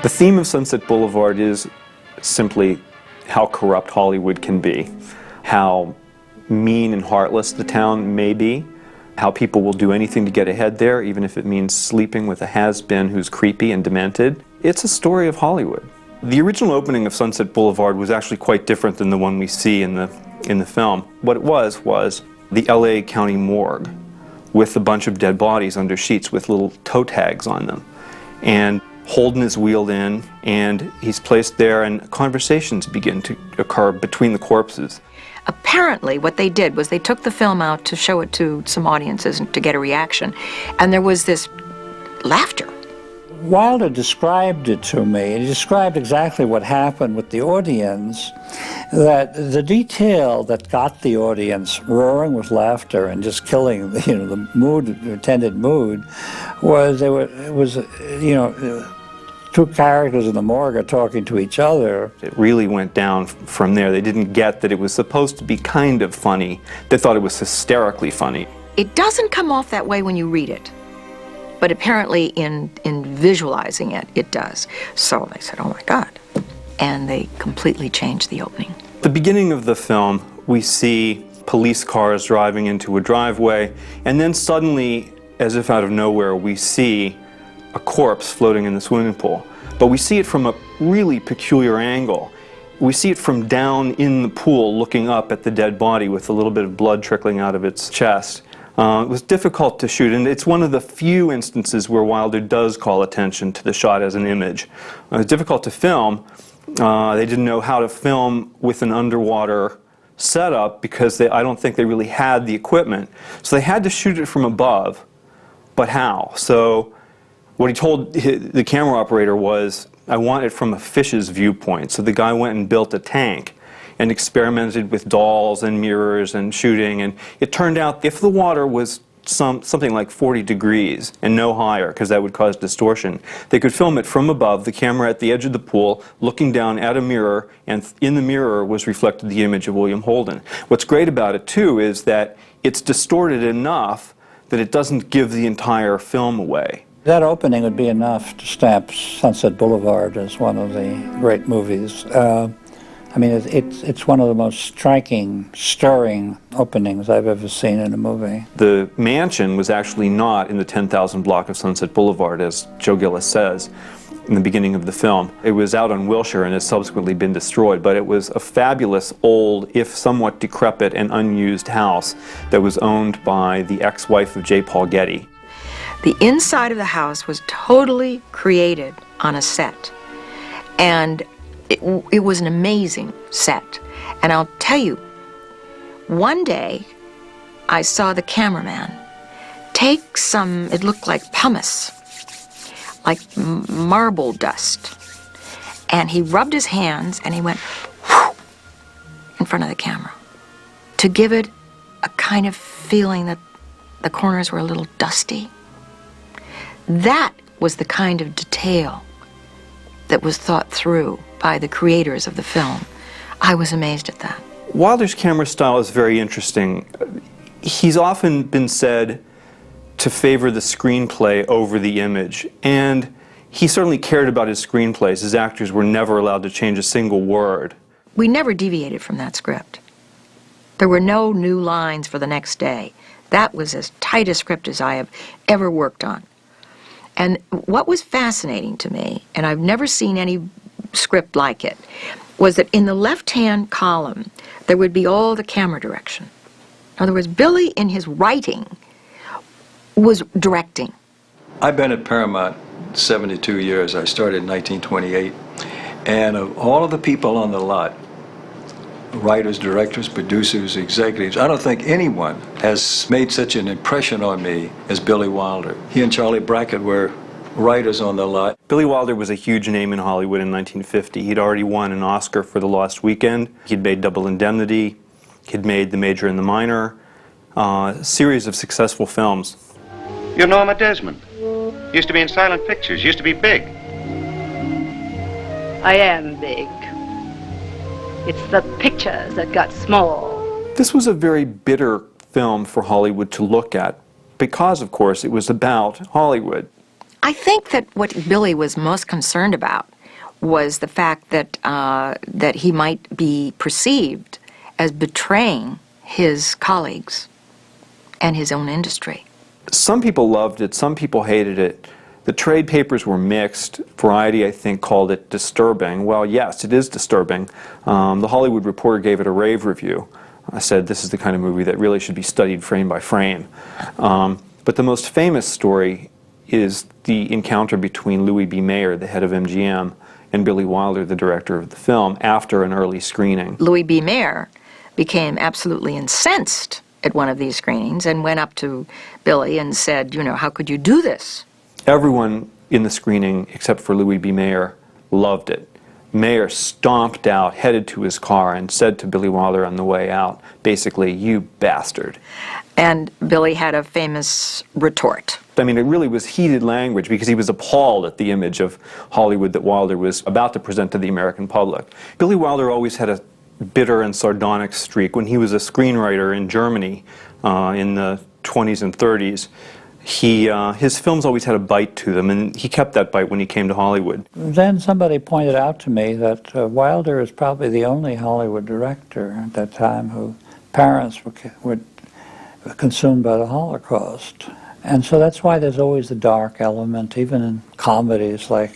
The theme of Sunset Boulevard is simply how corrupt Hollywood can be, how mean and heartless the town may be, how people will do anything to get ahead there, even if it means sleeping with a has-been who's creepy and demented. It's a story of Hollywood. The original opening of Sunset Boulevard was actually quite different than the one we see in the film. What it was the LA County morgue with a bunch of dead bodies under sheets with little toe tags on them. And Holden is wheeled in, and he's placed there, and conversations begin to occur between the corpses. Apparently, what they did was they took the film out to show it to some audiences and to get a reaction, and there was this laughter. Wilder described it to me. He described exactly what happened with the audience, that the detail that got the audience roaring with laughter and just killing, the mood, the intended mood, was two characters in the morgue are talking to each other. It really went down from there. They didn't get that it was supposed to be kind of funny. They thought it was hysterically funny. It doesn't come off that way when you read it, but apparently in visualizing it, it does. So they said, oh my God. And they completely changed the opening. At the beginning of the film, we see police cars driving into a driveway, and then suddenly, as if out of nowhere, we see a corpse floating in the swimming pool. But we see it from a really peculiar angle. We see it from down in the pool looking up at the dead body with a little bit of blood trickling out of its chest. It was difficult to shoot, and it's one of the few instances where Wilder does call attention to the shot as an image. It was difficult to film. They didn't know how to film with an underwater setup because I don't think they really had the equipment. So they had to shoot it from above, but how? So what he told the camera operator was, I want it from a fish's viewpoint. So the guy went and built a tank and experimented with dolls and mirrors and shooting, and it turned out if the water was something like 40 degrees and no higher, because that would cause distortion, they could film it from above, the camera at the edge of the pool, looking down at a mirror, and in the mirror was reflected the image of William Holden. What's great about it, too, is that it's distorted enough that it doesn't give the entire film away. That opening would be enough to stamp Sunset Boulevard as one of the great movies. I mean, it's one of the most striking, stirring openings I've ever seen in a movie. The mansion was actually not in the 10,000 block of Sunset Boulevard, as Joe Gillis says in the beginning of the film. It was out on Wilshire and has subsequently been destroyed, but it was a fabulous old, if somewhat decrepit and unused house that was owned by the ex-wife of J. Paul Getty. The inside of the house was totally created on a set, and it was an amazing set. And I'll tell you, one day I saw the cameraman take some, it looked like pumice, like marble dust, and he rubbed his hands and he went whoosh, in front of the camera to give it a kind of feeling that the corners were a little dusty. That was the kind of detail that was thought through by the creators of the film. I was amazed at that. Wilder's camera style is very interesting. He's often been said to favor the screenplay over the image, and he certainly cared about his screenplays. His actors were never allowed to change a single word. We never deviated from that script. There were no new lines for the next day. That was as tight a script as I have ever worked on. And what was fascinating to me, and I've never seen any script like it, was that in the left-hand column, there would be all the camera direction. In other words, Billy, in his writing, was directing. I've been at Paramount 72 years. I started in 1928. And of all of the people on the lot, writers, directors, producers, executives, I don't think anyone has made such an impression on me as Billy Wilder. He and Charlie Brackett were writers on the lot. Billy Wilder was a huge name in Hollywood in 1950. He'd already won an Oscar for The Lost Weekend. He'd made Double Indemnity. He'd made The Major and the Minor. A series of successful films. You're Norma Desmond. Used to be in silent pictures. Used to be big. I am big. It's the pictures that got small. This was a very bitter film for Hollywood to look at because, of course, it was about Hollywood. I think that what Billy was most concerned about was the fact that, that he might be perceived as betraying his colleagues and his own industry. Some people loved it, some people hated it. The trade papers were mixed. Variety, I think, called it disturbing. Well, yes, it is disturbing. The Hollywood Reporter gave it a rave review. I said this is the kind of movie that really should be studied frame by frame. But the most famous story is the encounter between Louis B. Mayer, the head of MGM, and Billy Wilder, the director of the film, after an early screening. Louis B. Mayer became absolutely incensed at one of these screenings and went up to Billy and said, you know, how could you do this? Everyone in the screening, except for Louis B. Mayer, loved it. Mayer stomped out, headed to his car, and said to Billy Wilder on the way out, basically, you bastard. And Billy had a famous retort. I mean, it really was heated language because he was appalled at the image of Hollywood that Wilder was about to present to the American public. Billy Wilder always had a bitter and sardonic streak. When he was a screenwriter in Germany in the 20s and 30s, his films always had a bite to them, and he kept that bite when he came to Hollywood. Then somebody pointed out to me that Wilder is probably the only Hollywood director at that time whose parents were consumed by the Holocaust. And so that's why there's always a dark element, even in comedies like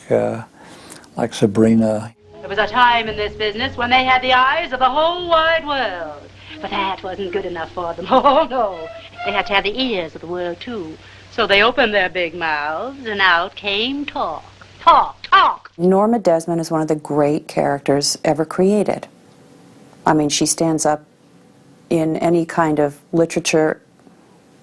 Sabrina. There was a time in this business when they had the eyes of the whole wide world. But that wasn't good enough for them. Oh, no. They had to have the ears of the world, too. So they opened their big mouths, and out came talk. Talk, talk. Norma Desmond is one of the great characters ever created. I mean, she stands up in any kind of literature,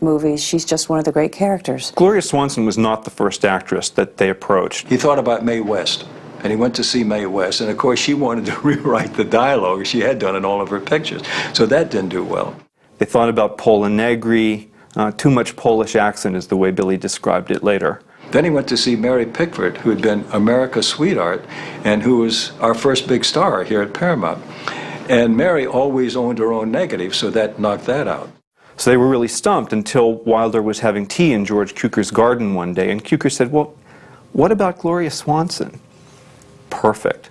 movies. She's just one of the great characters. Gloria Swanson was not the first actress that they approached. He thought about Mae West, and he went to see Mae West, and of course she wanted to rewrite the dialogue she had done in all of her pictures, so that didn't do well. They thought about Pola Negri. Too much Polish accent is the way Billy described it later. Then he went to see Mary Pickford, who had been America's sweetheart, and who was our first big star here at Paramount. And Mary always owned her own negative, so that knocked that out. So they were really stumped until Wilder was having tea in George Cukor's garden one day, and Cukor said, well, what about Gloria Swanson? Perfect.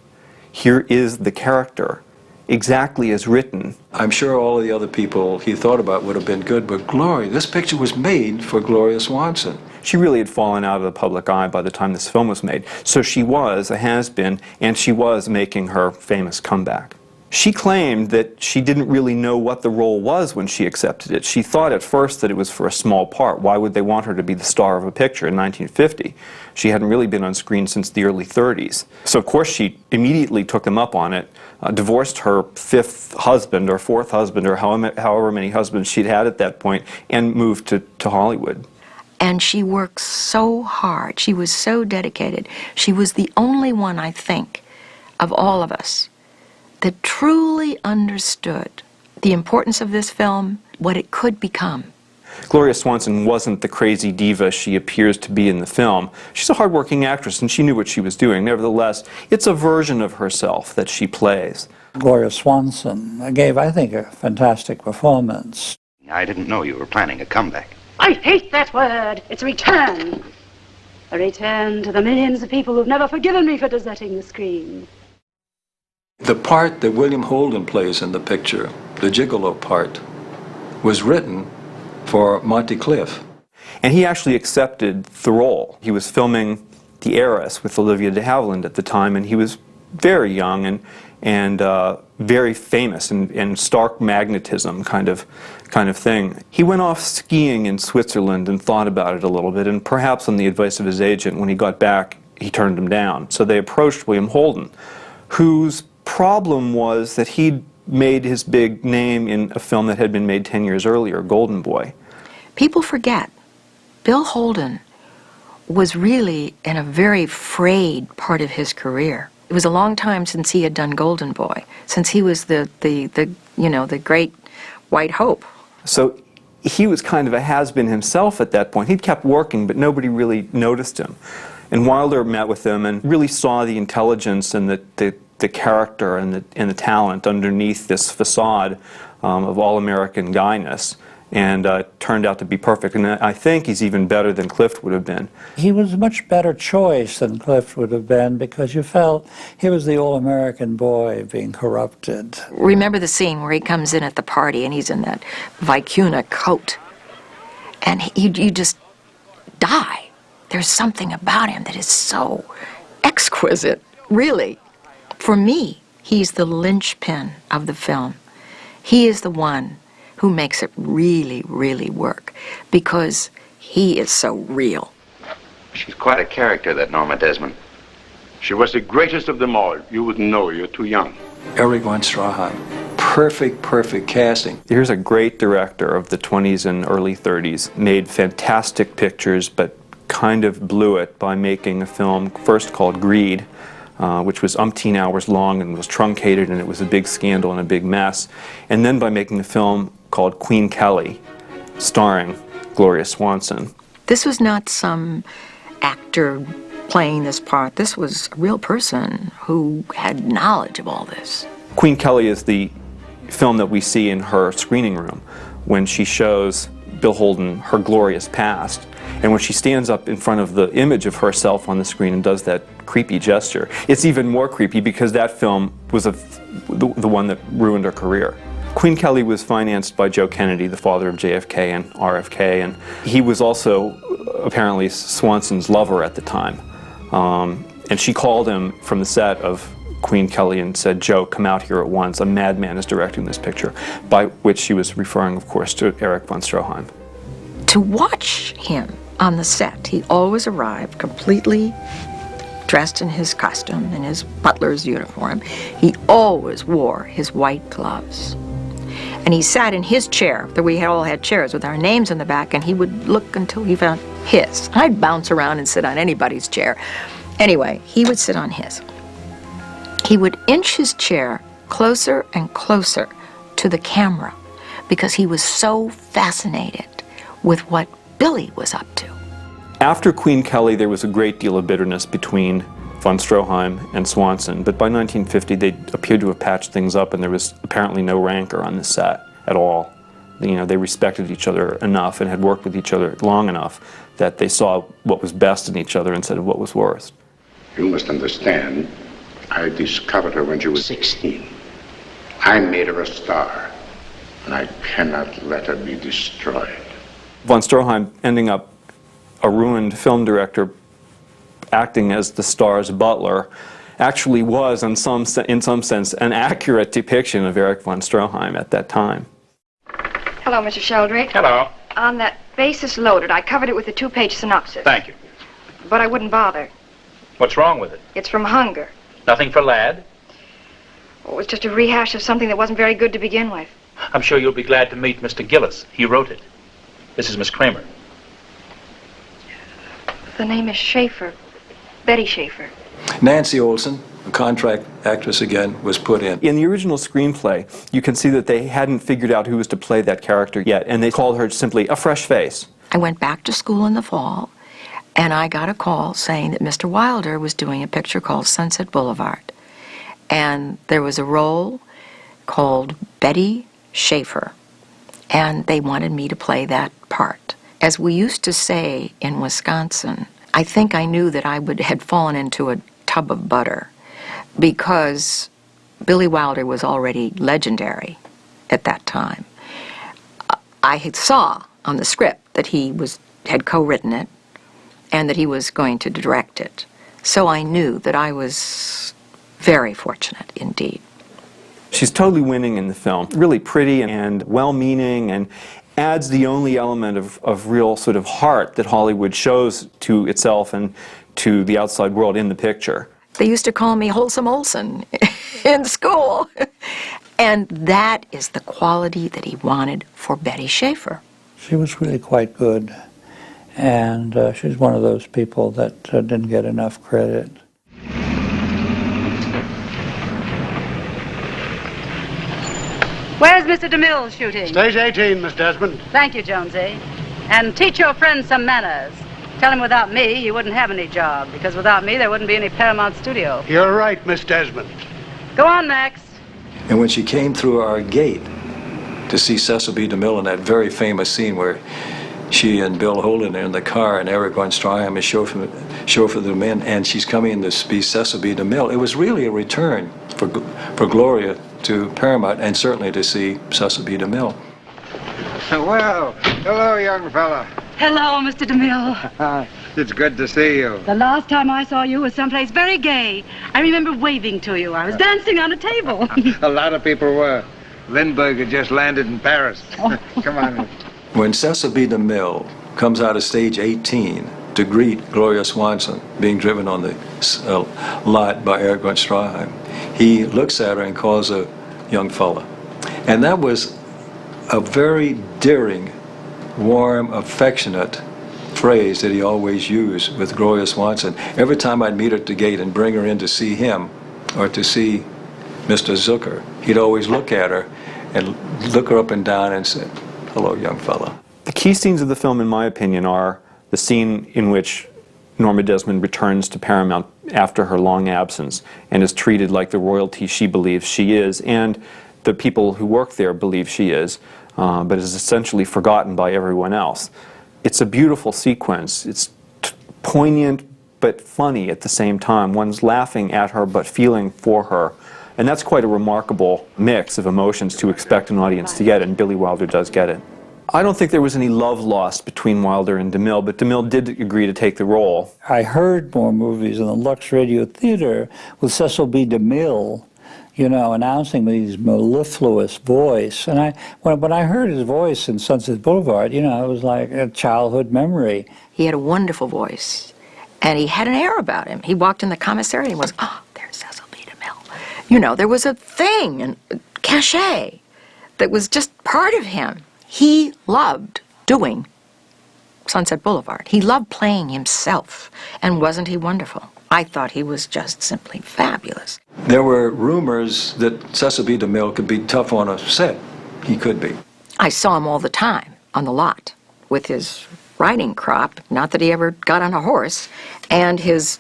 Here is the character, exactly as written. I'm sure all of the other people he thought about would have been good, but Gloria, this picture was made for Gloria Swanson. She really had fallen out of the public eye by the time this film was made. So she was a has-been, and she was making her famous comeback. She claimed that she didn't really know what the role was when she accepted it. She thought at first that it was for a small part. Why would they want her to be the star of a picture in 1950? She hadn't really been on screen since the early 30s. So of course she immediately took them up on it, divorced her fifth husband or fourth husband or however many husbands she'd had at that point, and moved to Hollywood. And she worked so hard. She was so dedicated. She was the only one, I think, of all of us that truly understood the importance of this film, what it could become. Gloria Swanson wasn't the crazy diva she appears to be in the film. She's a hardworking actress, and she knew what she was doing. Nevertheless, it's a version of herself that she plays. Gloria Swanson gave, I think, a fantastic performance. I didn't know you were planning a comeback. I hate that word. It's a return. A return to the millions of people who've never forgiven me for deserting the screen. The part that William Holden plays in the picture, the gigolo part, was written for Monty Cliff. And he actually accepted the role. He was filming The Heiress with Olivia de Havilland at the time, and he was very young and very famous and stark magnetism kind of thing. He went off skiing in Switzerland and thought about it a little bit, and perhaps on the advice of his agent, when he got back, he turned him down. So they approached William Holden, whose problem was that he'd made his big name in a film that had been made 10 years earlier, Golden Boy. People forget, Bill Holden was really in a very frayed part of his career. It was a long time since he had done Golden Boy, since he was the great white hope. So he was kind of a has-been himself at that point. He'd kept working, but nobody really noticed him. And Wilder met with him and really saw the intelligence and the character and the talent underneath this facade of all-American guyness, and turned out to be perfect. And I think he's even better than Clift would have been. He was a much better choice than Clift would have been because you felt he was the all-American boy being corrupted. Remember the scene where he comes in at the party and he's in that vicuna coat, and you just die. There's something about him that is so exquisite, really. For me, he's the linchpin of the film. He is the one who makes it really, really work, because he is so real. She's quite a character, that Norma Desmond. She was the greatest of them all. You wouldn't know, you're too young. Erich von Stroheim. Perfect casting. Here's a great director of the 20s and early 30s, made fantastic pictures, but kind of blew it by making a film first called Greed, which was umpteen hours long and was truncated, and it was a big scandal and a big mess, and then by making a film called Queen Kelly, starring Gloria Swanson. This was not some actor playing this part. This was a real person who had knowledge of all this. Queen Kelly is the film that we see in her screening room when she shows Bill Holden her glorious past. And when she stands up in front of the image of herself on the screen and does that creepy gesture, it's even more creepy because that film was the one that ruined her career. Queen Kelly was financed by Joe Kennedy, the father of JFK and RFK, and he was also apparently Swanson's lover at the time. And she called him from the set of Queen Kelly and said, "Joe, come out here at once. A madman is directing this picture," by which she was referring, of course, to Erich von Stroheim. To watch him on the set, he always arrived completely dressed in his costume, in his butler's uniform. He always wore his white gloves. And he sat in his chair, that we all had chairs with our names in the back, and he would look until he found his. I'd bounce around and sit on anybody's chair. Anyway, he would sit on his. He would inch his chair closer and closer to the camera because he was so fascinated with what Billy was up to. After Queen Kelly, there was a great deal of bitterness between von Stroheim and Swanson, but by 1950 they appeared to have patched things up, and there was apparently no rancor on the set at all. You know, they respected each other enough and had worked with each other long enough that they saw what was best in each other instead of what was worst. You must understand, I discovered her when she was 16. I made her a star, and I cannot let her be destroyed. Von Stroheim ending up a ruined film director acting as the star's butler actually was, in some sense, an accurate depiction of Erich von Stroheim at that time. Hello, Mr. Sheldrake. Hello. On that basis loaded, I covered it with a 2-page synopsis. Thank you. But I wouldn't bother. What's wrong with it? It's from Hunger. Nothing for Ladd? It was just a rehash of something that wasn't very good to begin with. I'm sure you'll be glad to meet Mr. Gillis. He wrote it. This is Miss Kramer. The name is Schaefer. Betty Schaefer. Nancy Olson, a contract actress again, was put in. In the original screenplay, you can see that they hadn't figured out who was to play that character yet, and they called her simply a fresh face. I went back to school in the fall, and I got a call saying that Mr. Wilder was doing a picture called Sunset Boulevard. And there was a role called Betty Schaefer, and they wanted me to play that part. As we used to say in Wisconsin, I think I knew that I had fallen into a tub of butter because Billy Wilder was already legendary at that time. I saw on the script that he had co-written it and that he was going to direct it. So I knew that I was very fortunate indeed. She's totally winning in the film, really pretty and well-meaning, and adds the only element of real sort of heart that Hollywood shows to itself and to the outside world in the picture. They used to call me Wholesome Olsen in school. And that is the quality that he wanted for Betty Schaefer. She was really quite good, and she's one of those people that didn't get enough credit. Where's Mr. DeMille shooting? Stage 18, Miss Desmond. Thank you, Jonesy. And teach your friend some manners. Tell him without me, you wouldn't have any job, because without me, there wouldn't be any Paramount studio. You're right, Miss Desmond. Go on, Max. And when she came through our gate to see Cecil B. DeMille in that very famous scene where she and Bill Holden are in the car and Eric Von Stryheim is chauffeur them in, and she's coming to be Cecil B. DeMille. It was really a return for Gloria to Paramount, and certainly to see Cecil B. DeMille. Well, hello, young fella. Hello, Mr. DeMille. It's good to see you. The last time I saw you was someplace very gay. I remember waving to you. I was dancing on a table. A lot of people were. Lindbergh had just landed in Paris. Come on. When Cecil B. DeMille comes out of stage 18 to greet Gloria Swanson being driven on the lot by Eric Von Stryheim, he looks at her and calls her young fella. And that was a very daring, warm, affectionate phrase that he always used with Gloria Swanson. Every time I'd meet her at the gate and bring her in to see him or to see Mr. Zucker, he'd always look at her and look her up and down and say, "Hello, young fella." The key scenes of the film, in my opinion, are the scene in which Norma Desmond returns to Paramount after her long absence and is treated like the royalty she believes she is, and the people who work there believe she is, but is essentially forgotten by everyone else. It's a beautiful sequence. It's poignant but funny at the same time. One's laughing at her but feeling for her. And that's quite a remarkable mix of emotions to expect an audience to get, and Billy Wilder does get it. I don't think there was any love lost between Wilder and DeMille, but DeMille did agree to take the role. I heard more movies in the Lux Radio Theater with Cecil B. DeMille, you know, announcing with his mellifluous voice. And when I heard his voice in Sunset Boulevard, you know, it was like a childhood memory. He had a wonderful voice, and he had an air about him. He walked in the commissary and was, oh, there's Cecil B. DeMille. You know, there was a thing, and cachet, that was just part of him. He loved doing Sunset Boulevard. He loved playing himself, and wasn't he wonderful? I thought he was just simply fabulous. There were rumors that Cecil B. DeMille could be tough on a set. He could be. I saw him all the time on the lot with his riding crop, not that he ever got on a horse, and his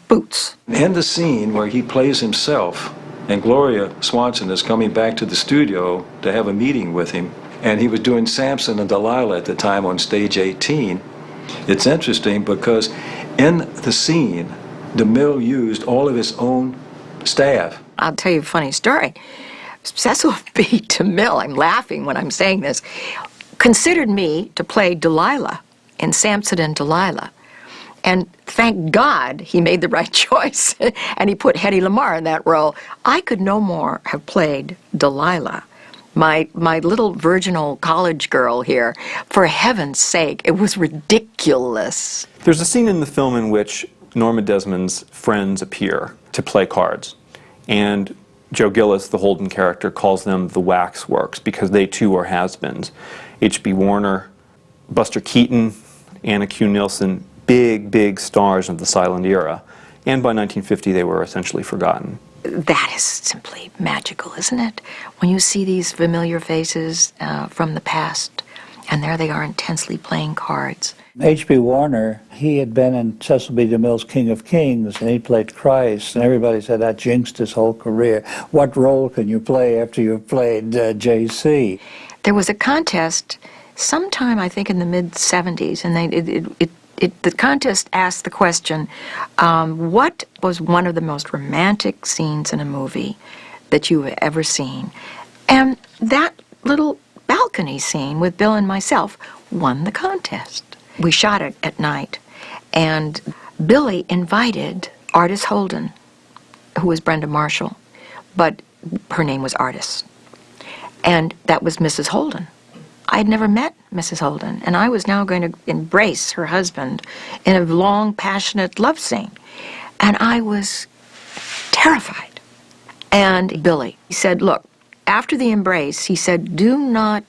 boots. In the scene where he plays himself, and Gloria Swanson is coming back to the studio to have a meeting with him, and he was doing Samson and Delilah at the time on stage 18. It's interesting because in the scene, DeMille used all of his own staff. I'll tell you a funny story. Cecil B. DeMille, I'm laughing when I'm saying this, considered me to play Delilah in Samson and Delilah. And thank God he made the right choice, and he put Hedy Lamarr in that role. I could no more have played Delilah. My little virginal college girl here, for heaven's sake, it was ridiculous. There's a scene in the film in which Norma Desmond's friends appear to play cards, and Joe Gillis, the Holden character, calls them the waxworks because they too are has-beens. H.B. Warner, Buster Keaton, Anna Q. Nilsson, big stars of the silent era, and by 1950 they were essentially forgotten. That is simply magical, isn't it? When you see these familiar faces from the past, and there they are intensely playing cards. H.B. Warner, he had been in Cecil B. DeMille's King of Kings, and he played Christ, and everybody said that jinxed his whole career. What role can you play after you've played J.C.? There was a contest sometime, I think, in the mid-'70s, and the contest asked the question, what was one of the most romantic scenes in a movie that you have ever seen? And that little balcony scene with Bill and myself won the contest. We shot it at night, and Billy invited Artis Holden, who was Brenda Marshall, but her name was Artis. And that was Mrs. Holden. I had never met Mrs. Holden, and I was now going to embrace her husband in a long, passionate love scene. And I was terrified. And Billy, he said, look, after the embrace, he said, do not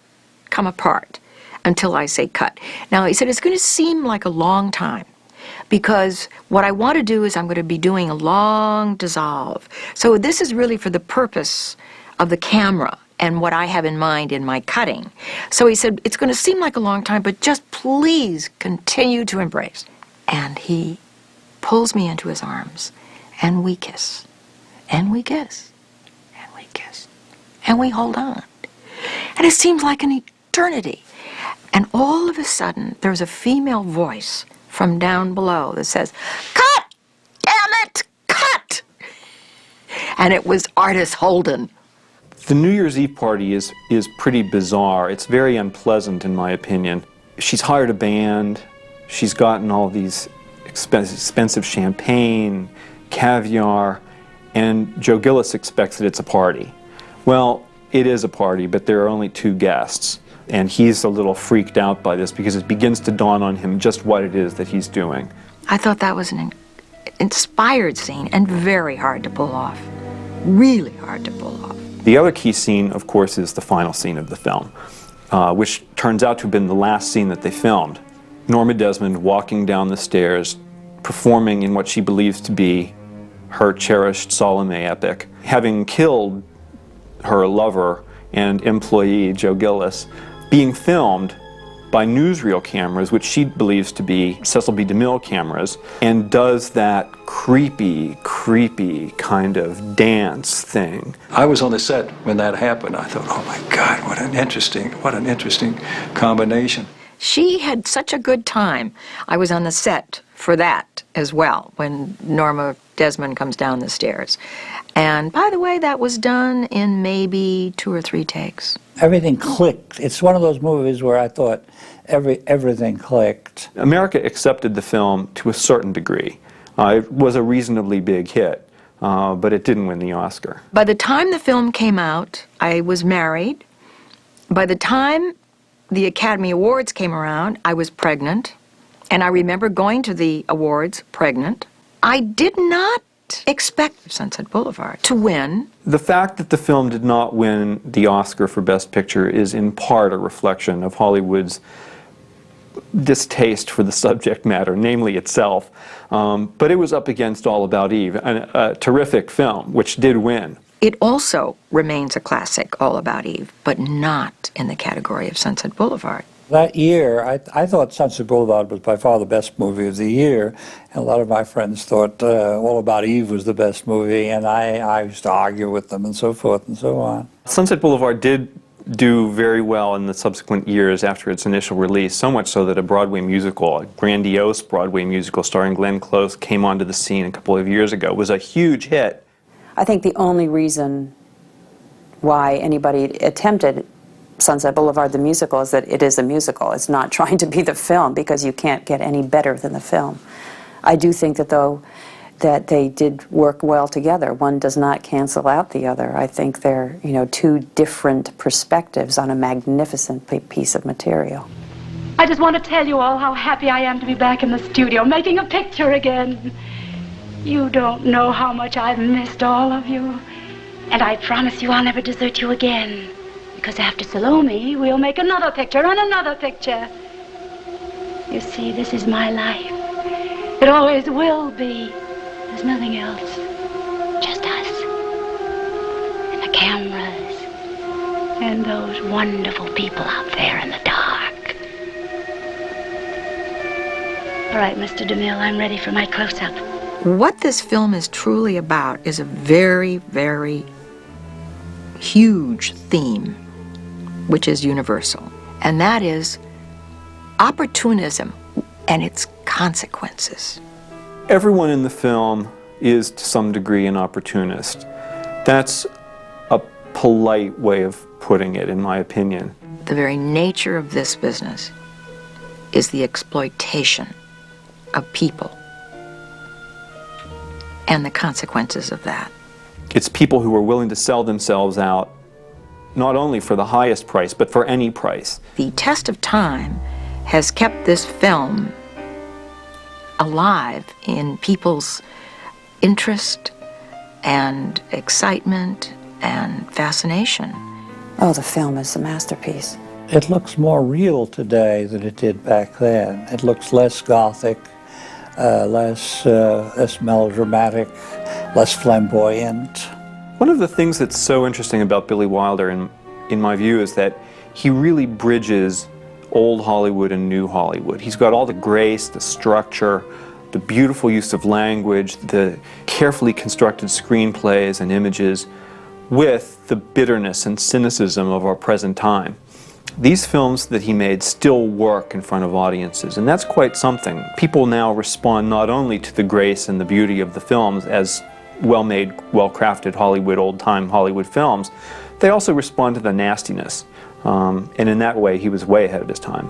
come apart until I say cut. Now, he said, it's going to seem like a long time, because what I want to do is I'm going to be doing a long dissolve. So this is really for the purpose of the camera and what I have in mind in my cutting. So he said, it's going to seem like a long time, but just please continue to embrace. And he pulls me into his arms, and we kiss, and we kiss, and we kiss, and we hold on. And it seemed like an eternity. And all of a sudden, there's a female voice from down below that says, "Cut! Damn it! Cut!" And it was Artis Holden. The New Year's Eve party is pretty bizarre. It's very unpleasant, in my opinion. She's hired a band. She's gotten all these expensive champagne, caviar, and Joe Gillis expects that it's a party. Well, it is a party, but there are only 2 guests. And he's a little freaked out by this because it begins to dawn on him just what it is that he's doing. I thought that was an inspired scene and very hard to pull off. Really hard to pull off. The other key scene, of course, is the final scene of the film, which turns out to have been the last scene that they filmed. Norma Desmond walking down the stairs, performing in what she believes to be her cherished Salome epic. Having killed her lover and employee, Joe Gillis, being filmed by newsreel cameras, which she believes to be Cecil B. DeMille cameras, and does that creepy kind of dance thing. I was on the set when that happened. I thought, oh my God, what an interesting combination. She had such a good time. I was on the set for that as well, when Norma Desmond comes down the stairs. And by the way, that was done in maybe 2 or 3 takes. Everything clicked. It's one of those movies where I thought everything clicked. America accepted the film to a certain degree. It was a reasonably big hit, but it didn't win the Oscar. By the time the film came out, I was married. By the time the Academy Awards came around, I was pregnant. And I remember going to the awards pregnant. I did not expect Sunset Boulevard to win. The fact that the film did not win the Oscar for Best Picture is in part a reflection of Hollywood's distaste for the subject matter, namely itself. But it was up against All About Eve, a terrific film, which did win. It also remains a classic, All About Eve, but not in the category of Sunset Boulevard. That year, I thought Sunset Boulevard was by far the best movie of the year. And a lot of my friends thought All About Eve was the best movie, and I used to argue with them and so forth and so on. Sunset Boulevard did do very well in the subsequent years after its initial release, so much so that a Broadway musical, a grandiose Broadway musical starring Glenn Close, came onto the scene a couple of years ago. It was a huge hit. I think the only reason why anybody attempted Sunset Boulevard the musical is that it is a musical. It's not trying to be the film, because you can't get any better than the film. I do think that, though, that they did work well together. One does not cancel out the other. I think they're, 2 different perspectives on a magnificent piece of material. I just want to tell you all how happy I am to be back in the studio making a picture again. You don't know how much I've missed all of you. And I promise you I'll never desert you again. Because after Salome, we'll make another picture and another picture. You see, this is my life. It always will be. There's nothing else. Just us. And the cameras. And those wonderful people out there in the dark. All right, Mr. DeMille, I'm ready for my close-up. What this film is truly about is a very, very huge theme, which is universal, and that is opportunism and its consequences. Everyone in the film is, to some degree, an opportunist. That's a polite way of putting it, in my opinion. The very nature of this business is the exploitation of people and the consequences of that. It's people who are willing to sell themselves out, not only for the highest price, but for any price. The test of time has kept this film alive in people's interest and excitement and fascination. Oh, the film is a masterpiece. It looks more real today than it did back then. It looks less gothic, less melodramatic, less flamboyant. One of the things that's so interesting about Billy Wilder, in my view, is that he really bridges old Hollywood and new Hollywood. He's got all the grace, the structure, the beautiful use of language, the carefully constructed screenplays and images, with the bitterness and cynicism of our present time. These films that he made still work in front of audiences, and that's quite something. People now respond not only to the grace and the beauty of the films as well-made, well-crafted Hollywood, old-time Hollywood films, they also respond to the nastiness. And in that way, he was way ahead of his time.